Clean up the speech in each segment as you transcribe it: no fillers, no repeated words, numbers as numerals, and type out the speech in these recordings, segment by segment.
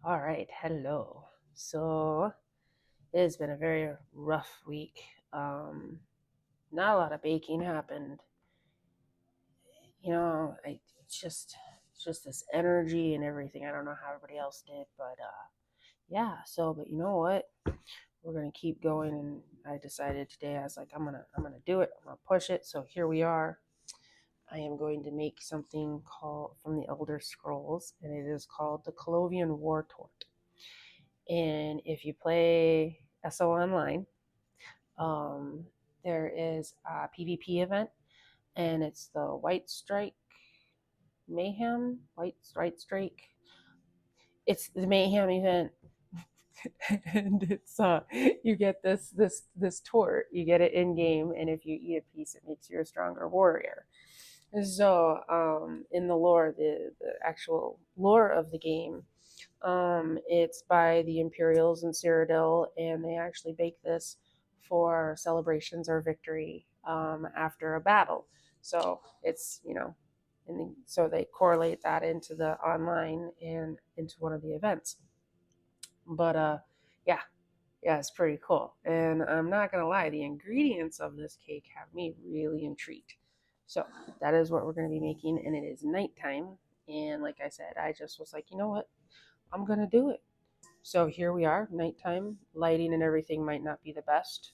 All right, hello. So it has been a very rough week. Not a lot of baking happened. It's just this energy and everything. I don't know how everybody else did, but yeah. But you know what? We're gonna keep going, and I decided today. I was like, I'm gonna do it. I'm gonna push it. So here we are. I am going to make something called from the Elder Scrolls, and it is called the Colovian War Torte. And if you play ESO online, um, there is a PvP event, and it's the White Strike Mayhem. White Strike. It's the Mayhem event, and it's you get this tort. You get it in game, and if you eat a piece, it makes you a stronger warrior. So, in the lore, the actual lore of the game, it's by the Imperials in Cyrodiil, and they actually bake this for celebrations or victory after a battle. So it's, so they correlate that into the online and into one of the events. But yeah, yeah, it's pretty cool. And I'm not gonna lie, the ingredients of this cake have me really intrigued. So that is what we're gonna be making, and it is nighttime. And like I said, I just was like, you know what? I'm gonna do it. So here we are, nighttime. Lighting and everything might not be the best.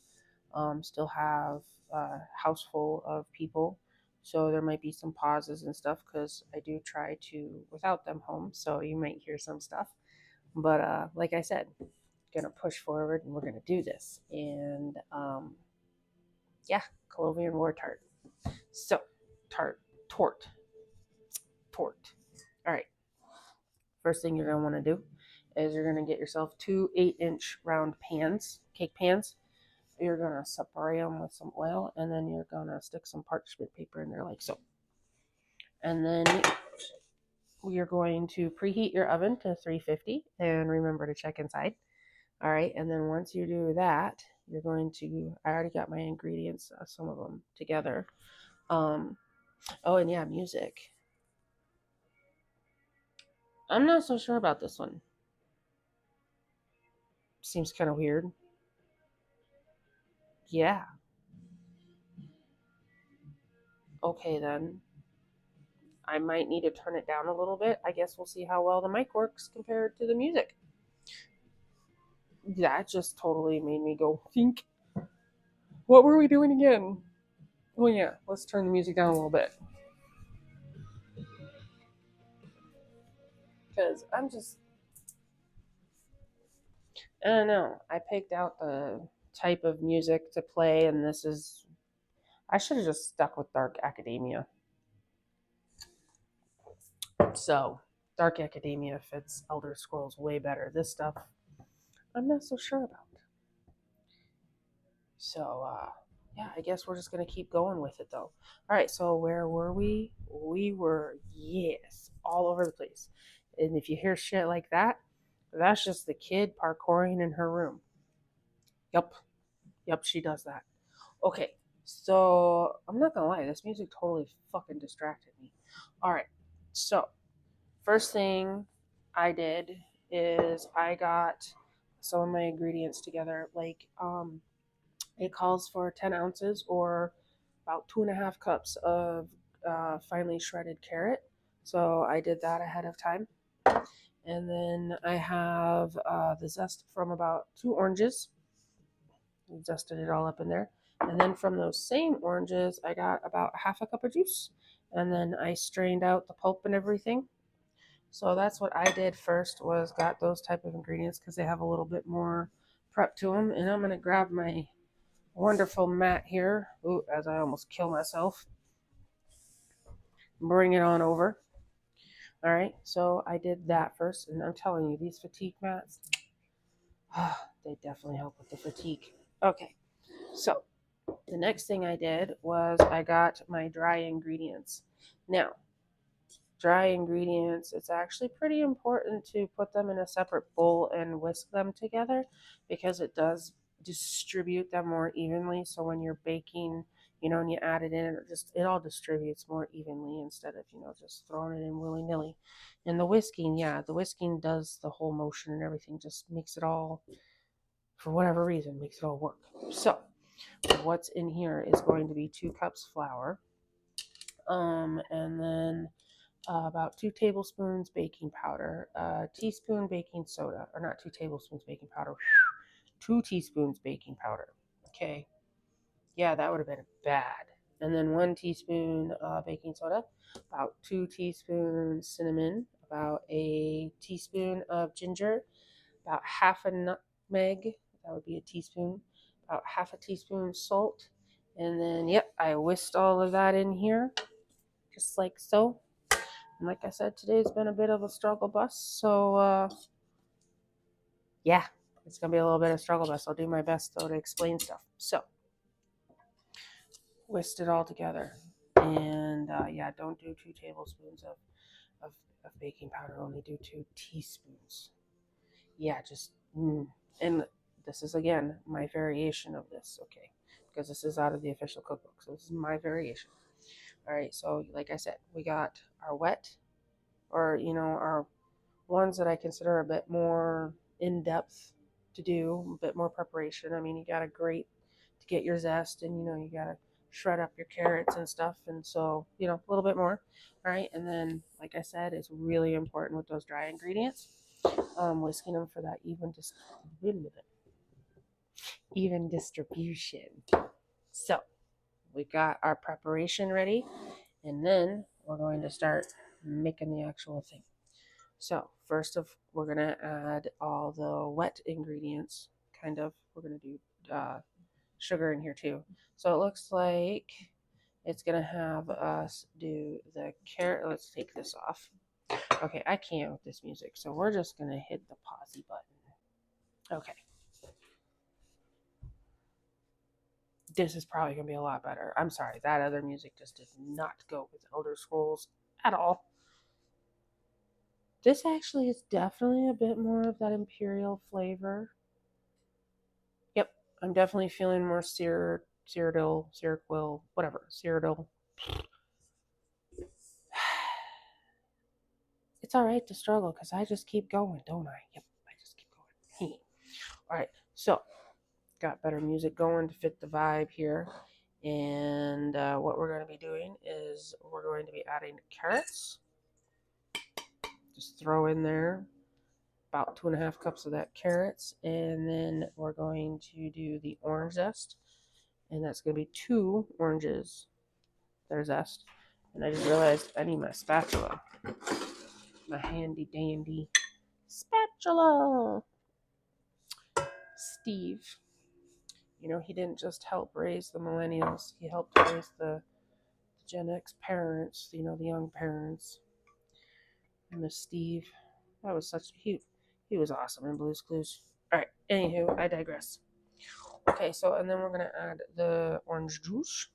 Still have a house full of people, so there might be some pauses and stuff because I do try to without them home. So you might hear some stuff, but like I said, gonna push forward and we're gonna do this. And yeah, Colovian War Tart. So tart, tort, tort. All right. First thing you're gonna want to do is you're gonna get yourself two 8-inch round pans, cake pans. You're gonna spray them with some oil, and then you're gonna stick some parchment paper in there like so. And then you're going to preheat your oven to 350, and remember to check inside. All right, and then once you do that, you're going to. I already got my ingredients, some of them together. Um, oh, and yeah, music. I'm not so sure about this one. Seems kind of weird. Yeah. Okay then. I might need to turn it down a little bit. I guess we'll see how well the mic works compared to the music. That just totally made me go think. What were we doing again? Oh yeah, let's turn the music down a little bit. Because I don't know. I picked out the type of music to play, and this is. I should have just stuck with Dark Academia. So, Dark Academia fits Elder Scrolls way better. This stuff, I'm not so sure about. So, yeah, I guess we're just going to keep going with it though. All right, so where were we? We were, yes, all over the place. And if you hear shit like that, that's just the kid parkouring in her room. Yep, yep, she does that. Okay, so I'm not gonna lie, this music totally fucking distracted me. All right, so first thing I did is I got some of my ingredients together. It calls for 10 ounces or about 2.5 cups of finely shredded carrot. So I did that ahead of time. And then I have the zest from about 2 oranges. Zested it all up in there. And then from those same oranges, I got about half a cup of juice. And then I strained out the pulp and everything. So that's what I did first was got those type of ingredients because they have a little bit more prep to them. And I'm going to grab my wonderful mat here. Ooh, as I almost kill myself. Bring it on over. All right, so I did that first. And I'm telling you, these fatigue mats, they definitely help with the fatigue. Okay, so the next thing I did was I got my dry ingredients. Now, dry ingredients, it's actually pretty important to put them in a separate bowl and whisk them together because it does distribute them more evenly. So when you're baking, and you add it in, and it all distributes more evenly instead of, just throwing it in willy-nilly. And the whisking, yeah, the whisking does the whole motion and everything, just makes it all, for whatever reason, makes it all work. So what's in here is going to be 2 cups flour, and then about 2 tablespoons baking powder, a teaspoon baking soda, or not 2 tablespoons baking powder, 2 teaspoons baking powder. Okay, yeah, that would have been bad. And then 1 teaspoon baking soda, about 2 teaspoons cinnamon, about a teaspoon of ginger, about half a nutmeg, that would be a teaspoon, about half a teaspoon salt, and then, yep, I whisked all of that in here, just like so. And like I said, today's been a bit of a struggle bus, so yeah, it's going to be a little bit of struggle bus. I'll do my best, though, to explain stuff. So, whisked it all together. And yeah, don't do 2 tablespoons of baking powder, only do 2 teaspoons. Yeah, just, and this is, again, my variation of this, okay? Because this is out of the official cookbook, so this is my variation. All right, so like I said, we got our wet, or, our ones that I consider a bit more in-depth to do, a bit more preparation. I mean, you got to grate to get your zest, and, you got to shred up your carrots and stuff, and so, a little bit more. All right, and then, like I said, it's really important with those dry ingredients, whisking them for that even distribution. So we got our preparation ready, and then we're going to start making the actual thing. So first we're going to add all the wet ingredients, kind of. We're going to do sugar in here too. So it looks like it's going to have us do the carrot. Let's take this off. Okay, I can't with this music, so we're just going to hit the pause button. Okay. This is probably going to be a lot better. I'm sorry, that other music just did not go with Elder Scrolls at all. This actually is definitely a bit more of that Imperial flavor. Yep, I'm definitely feeling more Cyrodiil, whatever, Cyrodiil. It's all right to struggle because I just keep going, don't I? Yep, I just keep going. All right, so got better music going to fit the vibe here. And what we're going to be doing is we're going to be adding carrots. Just throw in there about 2.5 cups of that carrots, and then we're going to do the orange zest, and that's going to be 2 oranges. There's zest, and I just realized I need my spatula, my handy dandy spatula. Steve, he didn't just help raise the millennials, he helped raise the Gen X parents, the young parents. I miss Steve. That was he was awesome in Blue's Clues. All right, anywho, I digress. Okay, so, and then we're going to add the orange juice,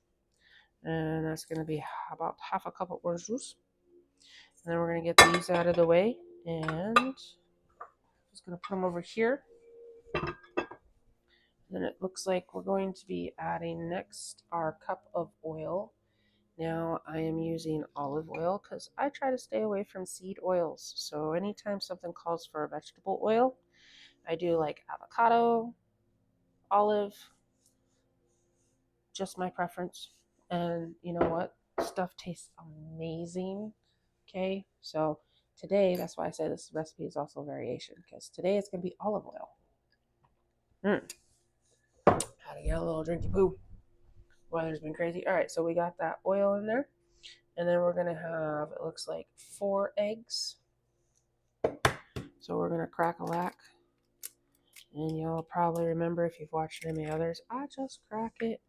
and that's going to be about half a cup of orange juice. And then we're going to get these out of the way, and just going to put them over here. Then it looks like we're going to be adding next our cup of oil. Now I am using olive oil because I try to stay away from seed oils. So anytime something calls for a vegetable oil, I do like avocado, olive, just my preference. And you know what? Stuff tastes amazing. Okay, so today, that's why I say this recipe is also a variation, because today it's going to be olive oil. How to get a little drinky poo. Weather's been crazy. All right, so we got that oil in there. And then we're going to have, it looks like 4 eggs. So we're going to crack a lack. And you'll probably remember if you've watched any others, I just crack it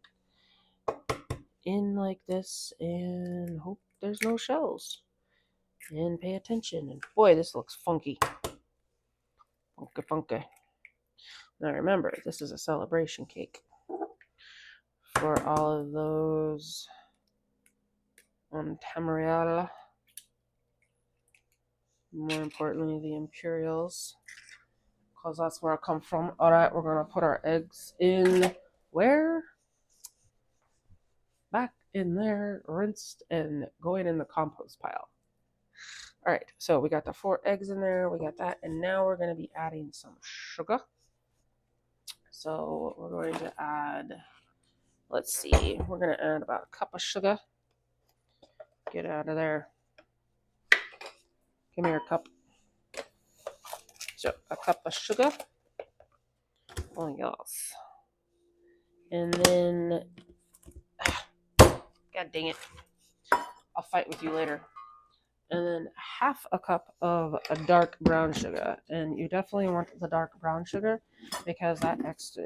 in like this and hope there's no shells. And pay attention. And boy, this looks funky. Funky. Now remember, this is a celebration cake for all of those on Tamriel. More importantly, the Imperials, because that's where I come from. All right, we're going to put our eggs in where? in there, rinsed, and going in the compost pile. All right, so we got the 4 eggs in there. We got that. And now we're going to be adding some sugar. So we're going to add, let's see, we're going to add about a cup of sugar. Get out of there. Give me your cup. So a cup of sugar. Oh, yes. And then, God dang it. I'll fight with you later. And then half a cup of a dark brown sugar. And you definitely want the dark brown sugar because that extra,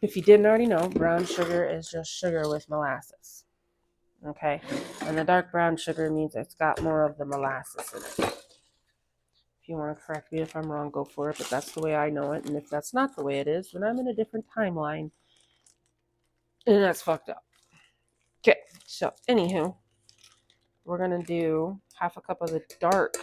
if you didn't already know, brown sugar is just sugar with molasses. Okay? And the dark brown sugar means it's got more of the molasses in it. If you want to correct me if I'm wrong, go for it. But that's the way I know it. And if that's not the way it is, then I'm in a different timeline. And that's fucked up. Okay. So, anywho, we're going to do half a cup of the dark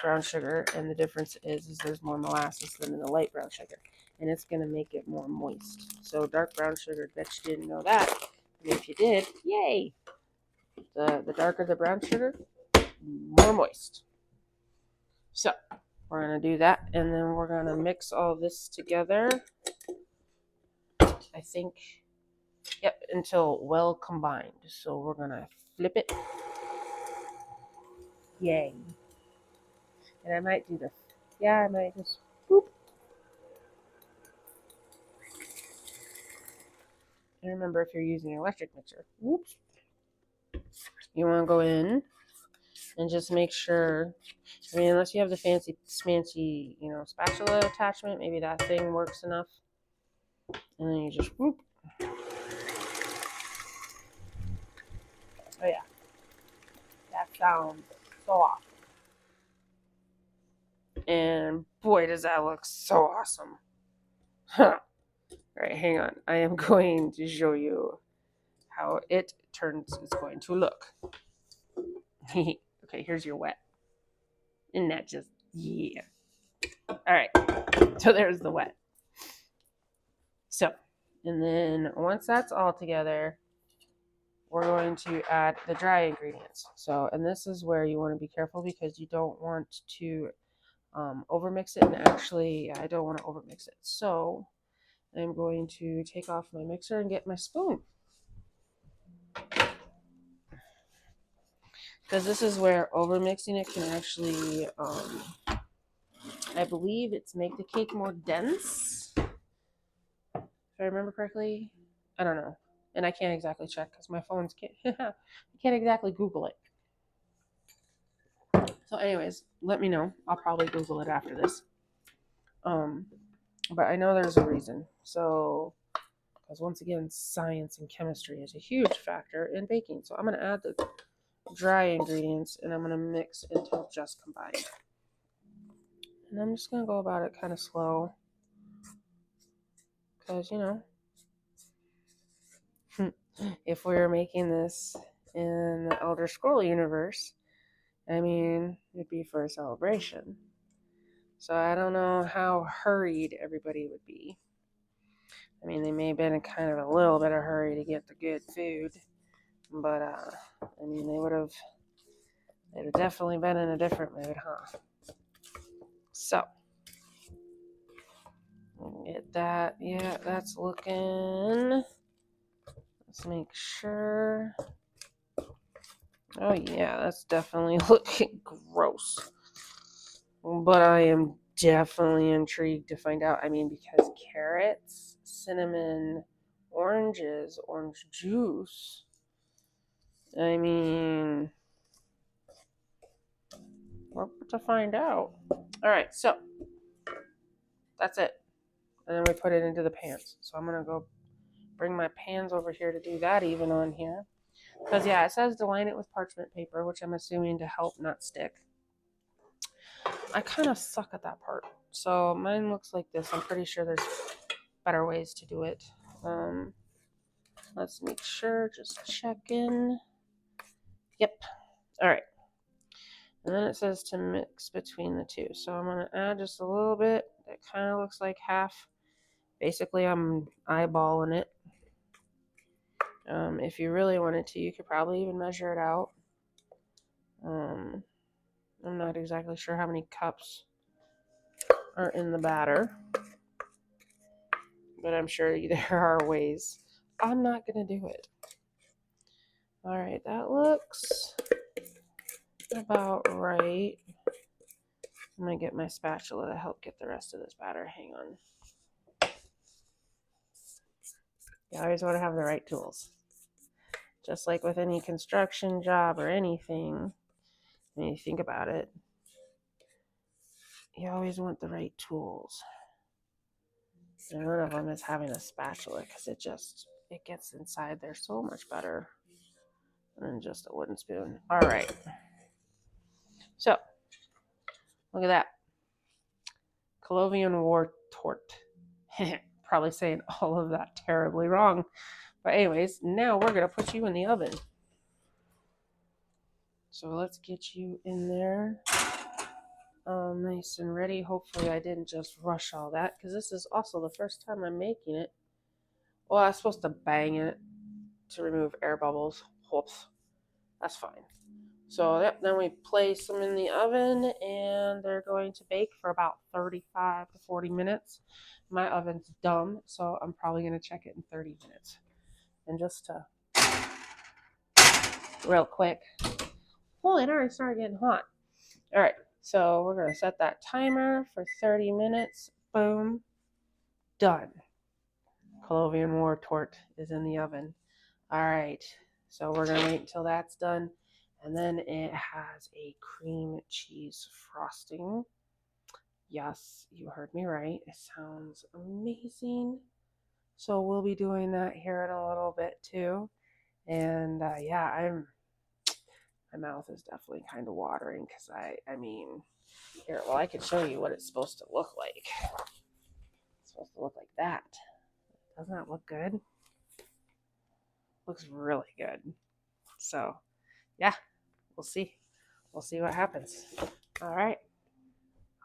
brown sugar. And the difference is there's more molasses than in the light brown sugar. And it's going to make it more moist. So, dark brown sugar, bet you didn't know that. And if you did, yay! The darker the brown sugar, more moist. So, we're going to do that, and then we're going to mix all this together, I think, yep, until well combined. So we're going to flip it. Yay. And I might do this. Yeah, I might just, boop. And remember, if you're using an electric mixer, whoops, you want to go in and just make sure, I mean, unless you have the fancy, spatula attachment, maybe that thing works enough. And then you just, whoop. Oh, yeah. That sounds so awesome. And boy, does that look so awesome. Huh. All right, hang on. I am going to show you how it's going to look. Okay, here's your wet. Isn't that just, yeah. All right, so there's the wet. So, and then once that's all together, we're going to add the dry ingredients. So, and this is where you want to be careful because you don't want to overmix it. And actually, I don't want to overmix it. So, I'm going to take off my mixer and get my spoon. Because this is where overmixing it can actually, I believe it's make the cake more dense. If I remember correctly. I don't know. And I can't exactly check because my phone's I can't exactly Google it. So anyways, let me know. I'll probably Google it after this. But I know there's a reason. So, because once again, science and chemistry is a huge factor in baking. So I'm going to add the dry ingredients and I'm going to mix until just combined. And I'm just going to go about it kind of slow. Because, if we were making this in the Elder Scroll universe, I mean, it'd be for a celebration. So I don't know how hurried everybody would be. I mean, they may have been in kind of a little bit of hurry to get the good food. But, I mean, they'd have definitely been in a different mood, huh? So, get that. Yeah, that's looking. Let's make sure. Oh, yeah, that's definitely looking gross. But I am definitely intrigued to find out. I mean, because carrots, cinnamon, oranges, orange juice. I mean, we're about to find out. All right, so that's it. And then we put it into the pans. So I'm going to go bring my pans over here to do that even on here. Because, yeah, it says to line it with parchment paper, which I'm assuming to help not stick. I kind of suck at that part. So mine looks like this. I'm pretty sure there's better ways to do it. Let's make sure. Just check in. Yep. All right. And then it says to mix between the two. So I'm going to add just a little bit. It kind of looks like half. Basically, I'm eyeballing it. If you really wanted to, you could probably even measure it out. I'm not exactly sure how many cups are in the batter, but I'm sure there are ways. I'm not going to do it. All right, that looks about right. I'm going to get my spatula to help get the rest of this batter. Hang on. You always want to have the right tools. Just like with any construction job or anything, when you think about it, you always want the right tools. And one of them is having a spatula because it gets inside there so much better than just a wooden spoon. All right. So, look at that. Colovian War Torte. Probably saying all of that terribly wrong. But anyways, now we're going to put you in the oven. So let's get you in there. Nice and ready. Hopefully I didn't just rush all that because this is also the first time I'm making it. Well, I was supposed to bang it to remove air bubbles. Whoops. That's fine. So yep, then we place them in the oven and they're going to bake for about 35 to 40 minutes. My oven's dumb, so I'm probably going to check it in 30 minutes. And just to real quick. Oh, it already started getting hot. All right, so we're going to set that timer for 30 minutes. Boom. Done. Colovian War Torte is in the oven. All right, so we're going to wait until that's done. And then it has a cream cheese frosting. Yes, you heard me right. It sounds amazing. So we'll be doing that here in a little bit too. And yeah, my mouth is definitely kind of watering because I mean, here, well, I can show you what it's supposed to look like. It's supposed to look like that. Doesn't that look good? Looks really good. So yeah, we'll see. We'll see what happens. All right.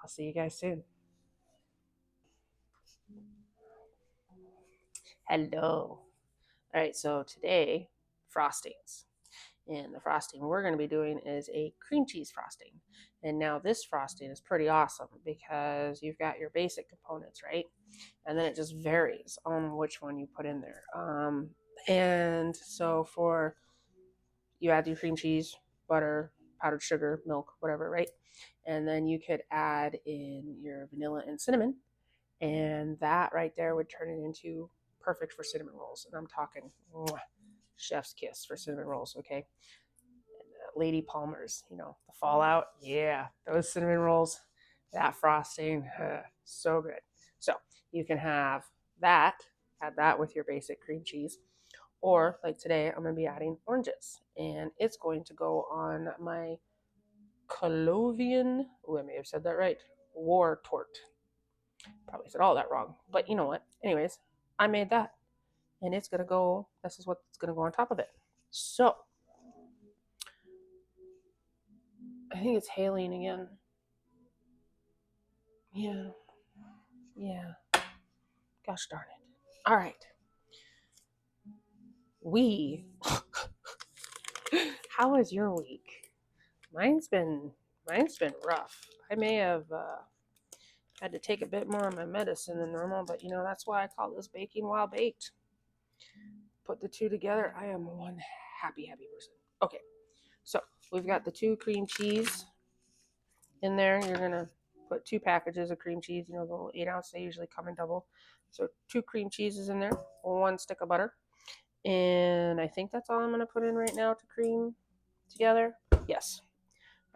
I'll see you guys soon. Hello. All right, so today, frostings. And the frosting we're going to be doing is a cream cheese frosting. And now this frosting is pretty awesome because you've got your basic components, right? And then it just varies on which one you put in there. And so you add your cream cheese, butter, powdered sugar, milk, whatever, right? And then you could add in your vanilla and cinnamon. And that right there would turn it into perfect for cinnamon rolls. And I'm talking chef's kiss for cinnamon rolls, okay? And, Lady Palmer's, the Fallout. Yeah, those cinnamon rolls, that frosting, so good. So you can have that, add that with your basic cream cheese. Or like today, I'm going to be adding oranges. And it's going to go on my Colovian, I may have said that right, War Torte. Probably said all that wrong, but you know what? Anyways, I made that, and it's gonna go. This is what's gonna go on top of it. So I think it's hailing again. Yeah. Gosh darn it. All right. How was your week? Mine's been rough. I may have had to take a bit more of my medicine than normal, but that's why I call this baking while baked. Put the two together, I am one happy person. Okay, so we've got the 2 cream cheese in there. You're gonna put 2 packages of cream cheese, the little 8-ounce, they usually come in double. So 2 cream cheeses in there, 1 stick of butter. And I think that's all I'm gonna put in right now to cream together. Yes.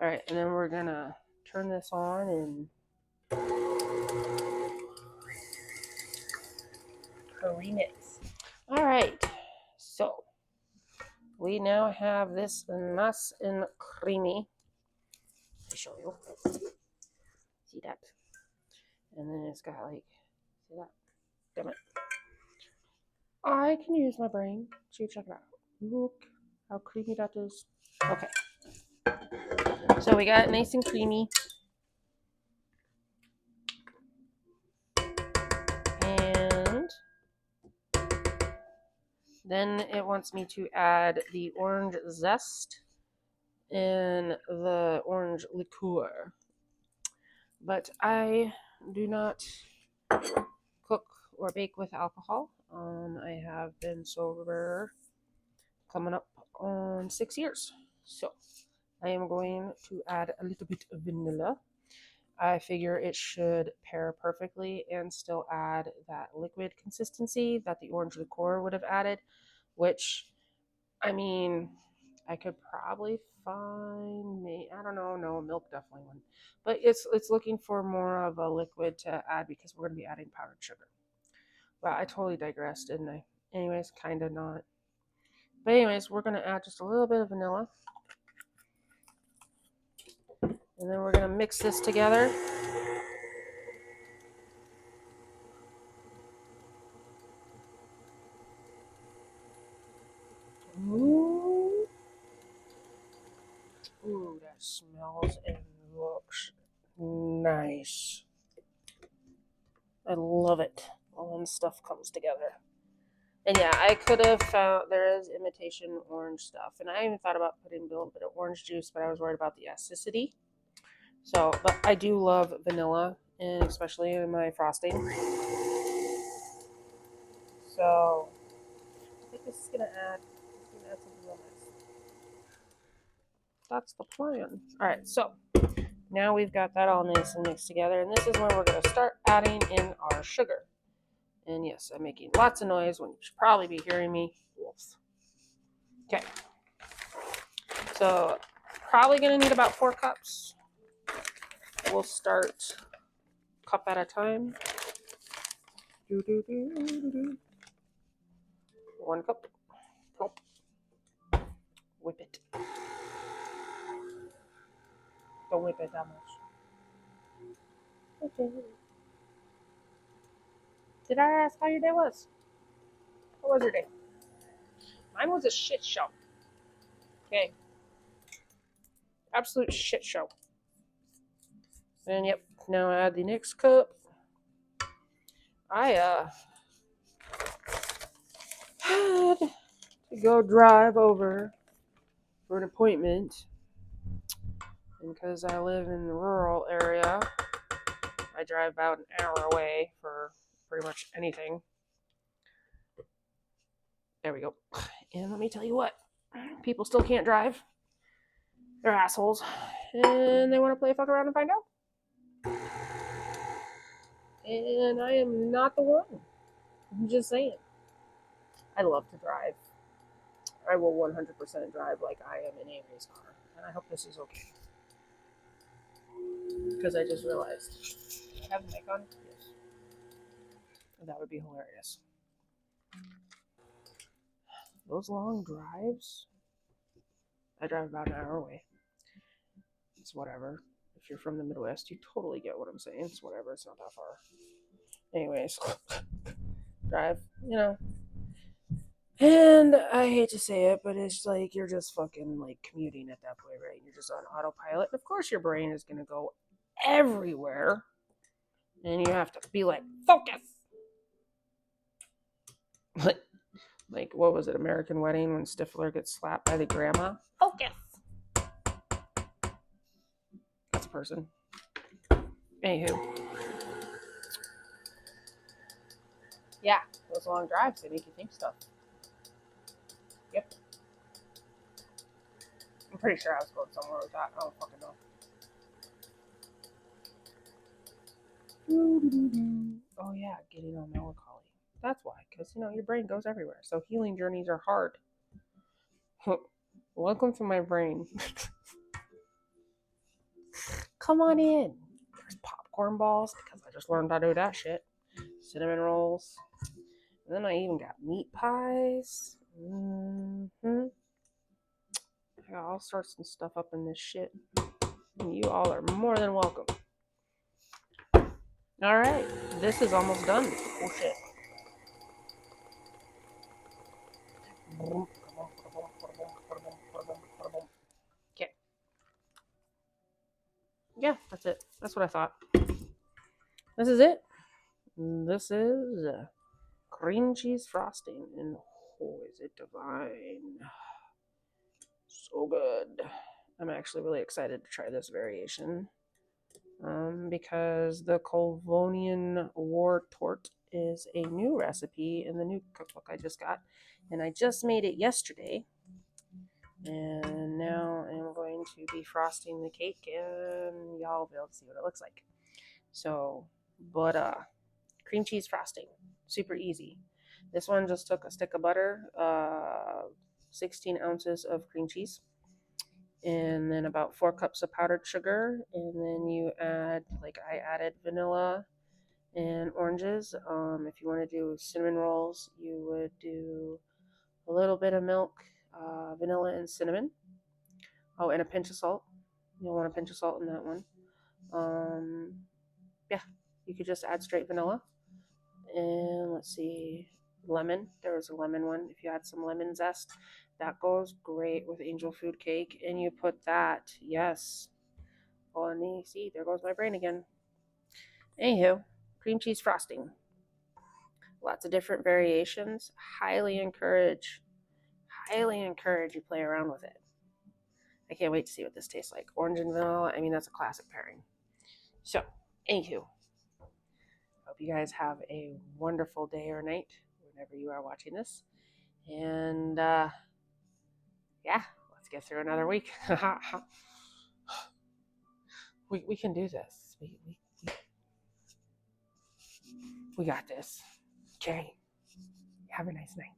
All right, and then we're gonna turn this on and cream it. All right, so we now have this nice and creamy. Let me show you. See that? And then it's got see that? Damn it. I can use my brain to check it out. Look how creamy that is. Okay. So we got it nice and creamy. And Then it wants me to add the orange zest and the orange liqueur. But I do not cook or bake with alcohol. I have been sober coming up on 6 years. So I am going to add a little bit of vanilla. I figure it should pair perfectly and still add that liquid consistency that the orange liqueur would have added, which, I mean, I could probably find I don't know, no, milk definitely wouldn't. But it's looking for more of a liquid to add because we're going to be adding powdered sugar. Wow, I totally digressed, didn't I? Anyways, kind of not. But anyways, we're going to add just a little bit of vanilla. And then we're going to mix this together. Ooh. Ooh, that smells and looks nice. I love it when stuff comes together. And yeah, I could have found, there is imitation orange stuff. And I even thought about putting a little bit of orange juice, but I was worried about the acidity. So, but I do love vanilla, and especially in my frosting. So, I think this is going to add something real nice. That's the plan. All right, so now we've got that all nice and mixed together. And this is when we're going to start adding in our sugar. And yes, I'm making lots of noise when you should probably be hearing me. Wolves. Okay. So, probably going to need about 4 cups. We'll start cup at a time. 1 cup. Plop. Whip it. Don't whip it that much. Okay. Did I ask how your day was? How was your day? Mine was a shit show. Okay. Absolute shit show. And yep, now add the next cup. I had to go drive over for an appointment. And because I live in the rural area, I drive about an hour away for pretty much anything. There we go. And let me tell you what, people still can't drive. They're assholes. And they want to play fuck around and find out. And I am not the one. I'm just saying. I love to drive. I will 100% drive like I am in a race car. And I hope this is okay. Because I just realized. I have the mic on? Yes. That would be hilarious. Those long drives, I drive about an hour away. It's whatever. If you're from the Midwest, you totally get what I'm saying. It's whatever. It's not that far. Anyways, drive, you know. And I hate to say it, but it's like you're just fucking like commuting at that point, right? You're just on autopilot. And of course, your brain is going to go everywhere. And you have to be like, focus! Like, what was it, American Wedding, when Stifler gets slapped by the grandma? Focus! That's a person. Anywho. Yeah, those long drives, they make you think stuff. Yep. I'm pretty sure I was going somewhere with that. I don't fucking know. Oh yeah, getting on melancholy. That's why, because, you know, your brain goes everywhere. So healing journeys are hard. Welcome to my brain. Come on in. There's popcorn balls, because I just learned how to do that shit. Cinnamon rolls. And then I even got meat pies. Mm-hmm. I got all sorts of stuff up in this shit. And you all are more than welcome. Alright, this is almost done. Oh shit. Okay. Yeah, that's it. That's what I thought. This is it. This is cream cheese frosting. And Oh, is it divine? So good. I'm actually really excited to try this variation. Because the Colovian War Torte is a new recipe in the new cookbook I just got. And I just made it yesterday. And now I'm going to be frosting the cake, and y'all will be able to see what it looks like. So, but cream cheese frosting, super easy. This one just took a stick of butter, 16 ounces of cream cheese, and then about 4 cups of powdered sugar, and then you add, like I added, vanilla and oranges. If you want to do cinnamon rolls, you would do a little bit of milk, vanilla and cinnamon. Oh, and a pinch of salt. You'll want a pinch of salt in that one. Yeah, you could just add straight vanilla. And let's see, lemon. There was a lemon one. If you add some lemon zest, that goes great with angel food cake. And you put that, yes. Oh, and see, there goes my brain again. Anywho, cream cheese frosting. Lots of different variations. Highly encourage you play around with it. I can't wait to see what this tastes like. Orange and vanilla, I mean, that's a classic pairing. So, anywho, hope you guys have a wonderful day or night whenever you are watching this. And yeah, let's get through another week. we can do this. We got this. Okay. Have a nice night.